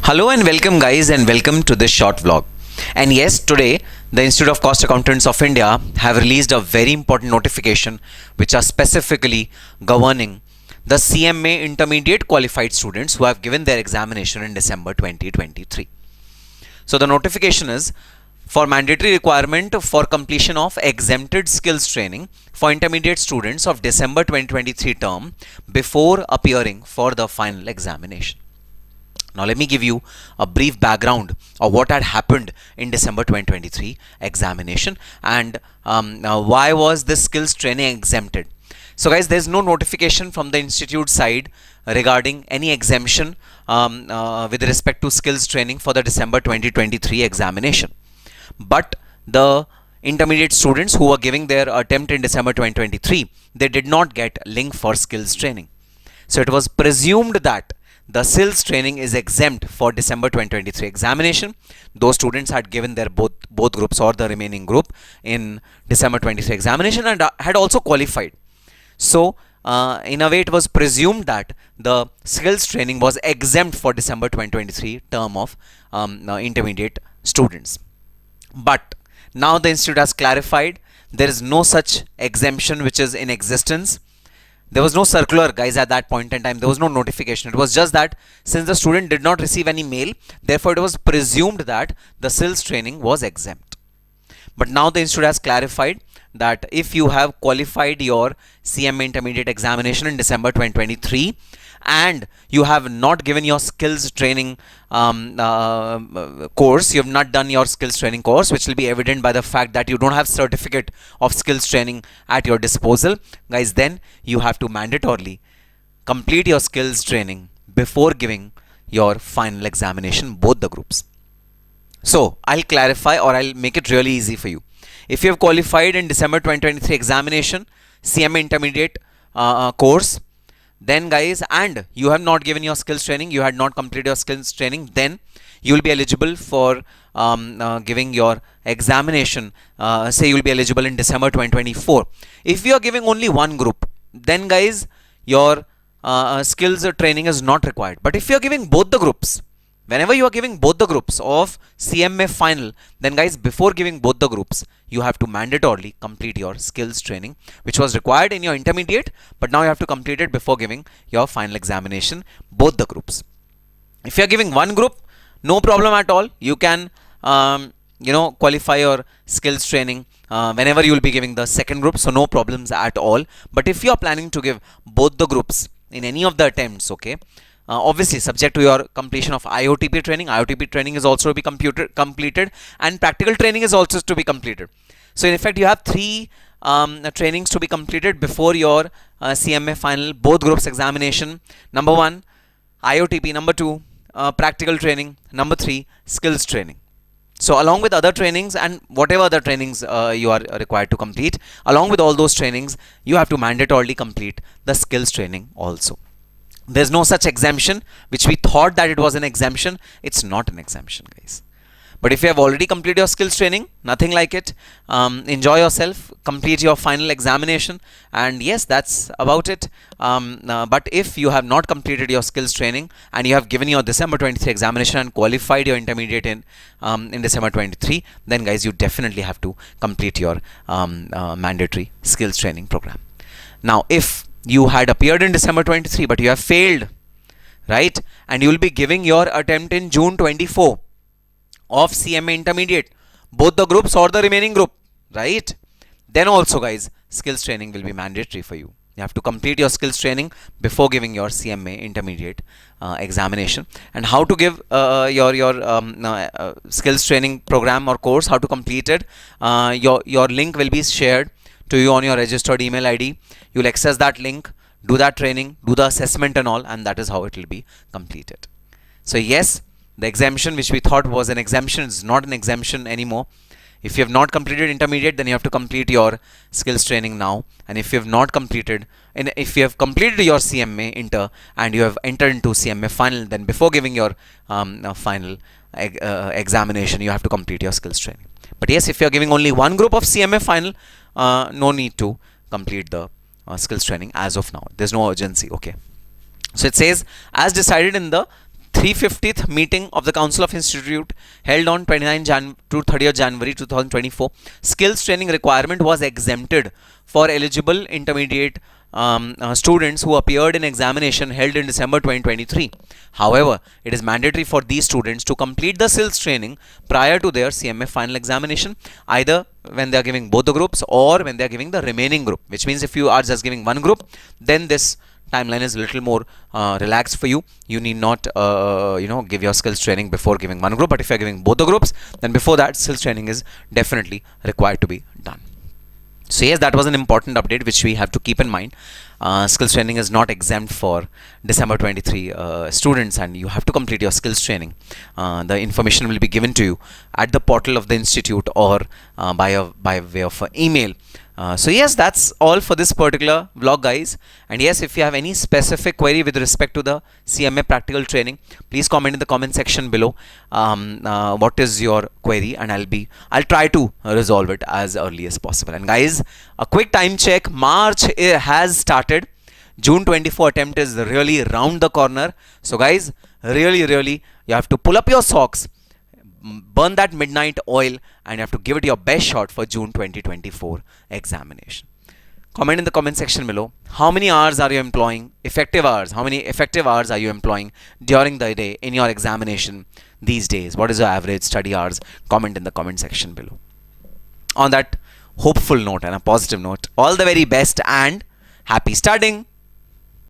Hello and welcome guys, and welcome to this short vlog. And yes, today the Institute of Cost Accountants of India have released a very important notification which are specifically governing the CMA Intermediate qualified students who have given their examination in December 2023. So the notification is for mandatory requirement for completion of exempted skills training for intermediate students of December 2023 term before appearing for the final examination. Now let me give you a brief background of what had happened in December 2023 examination and why was this skills training exempted. So guys, there's no notification from the institute side regarding any exemption with respect to skills training for the December 2023 examination. But the intermediate students who were giving their attempt in December 2023, they did not get link for skills training. So it was presumed that the skills training is exempt for December 2023 examination. Those students had given their both groups or the remaining group in December 23 examination and had also qualified. So in a way it was presumed that the skills training was exempt for December 2023 term of intermediate students. But now the institute has clarified there is no such exemption which is in existence. There was no circular, guys, at that point in time. There was no notification. It was just that since the student did not receive any mail, therefore it was presumed that the skills training was exempt. But now the institute has clarified that if you have qualified your CMA Intermediate examination in December 2023 and you have not given your skills training course, you have not done your skills training course, which will be evident by the fact that you don't have certificate of skills training at your disposal, guys, then you have to mandatorily complete your skills training before giving your final examination, both the groups. So I'll clarify, or I'll make it really easy for you. If you have qualified in December 2023 examination, CMA Intermediate course, then guys, and you have not given your skills training, you had not completed your skills training, then you will be eligible for giving your examination. Say you will be eligible in December 2024. If you are giving only one group, then guys, your skills training is not required. But if you are giving both the groups, whenever you are giving both the groups of CMA final, then guys, before giving both the groups, you have to mandatorily complete your skills training, which was required in your intermediate, but now you have to complete it before giving your final examination, both the groups. If you are giving one group, no problem at all. You can, qualify your skills training whenever you will be giving the second group, so no problems at all. But if you are planning to give both the groups in any of the attempts, okay, obviously subject to your completion of IOTP training. IOTP training is also to be completed and practical training is also to be completed. So in effect you have three trainings to be completed before your CMA final both groups examination. Number one, IOTP. Number two, practical training. Number three, skills training. So along with other trainings and whatever other trainings you are required to complete, along with all those trainings, you have to mandatorily complete the skills training also. There's no such exemption, which we thought that it was an exemption. It's not an exemption, guys. But if you have already completed your skills training, nothing like it. Enjoy yourself, complete your final examination, and yes, that's about it. But if you have not completed your skills training and you have given your December 23 examination and qualified your intermediate in December 23, then guys, you definitely have to complete your mandatory skills training program. Now, if you had appeared in December 23 but you have failed, right, and you will be giving your attempt in June 24 of CMA Intermediate, both the groups or the remaining group, right, then also guys, skills training will be mandatory for you. You have to complete your skills training before giving your CMA Intermediate examination. And how to give your skills training program or course, how to complete it, your link will be shared to you on your registered email ID. You'll access that link, do that training, do the assessment and all, and that is how it will be completed. So yes, the exemption which we thought was an exemption is not an exemption anymore. If you have not completed intermediate, then you have to complete your skills training now. And if you have not completed, and if you have completed your CMA Inter and you have entered into CMA Final, then before giving your final examination, you have to complete your skills training. But yes, if you are giving only one group of CMA Final, no need to complete the skills training as of now. There's no urgency. Okay. So it says, as decided in the 350th meeting of the Council of Institute held on 29 to 30th January 2024. Skills training requirement was exempted for eligible intermediate students who appeared in examination held in December 2023. However, it is mandatory for these students to complete the skills training prior to their CMA final examination, either when they are giving both the groups or when they are giving the remaining group. Which means if you are just giving one group, then this timeline is a little more relaxed for you. You need not give your skills training before giving one group. But if you are giving both the groups, then before that, skills training is definitely required to be done. So yes, that was an important update which we have to keep in mind. Skills training is not exempt for December 23 students, and you have to complete your skills training. The information will be given to you at the portal of the institute or by way of email. So yes, that's all for this particular vlog, guys. And yes, if you have any specific query with respect to the CMA practical training, please comment in the comment section below. What is your query, and I'll try to resolve it as early as possible. And guys, a quick time check. March has started. June 24 attempt is really round the corner. So guys, really you have to pull up your socks, burn that midnight oil, and you have to give it your best shot for June 2024 examination. Comment in the comment section below. How many hours are you employing? Effective hours. How many effective hours are you employing during the day in your examination these days? What is your average study hours? Comment in the comment section below. On that hopeful note and a positive note, all the very best and happy studying.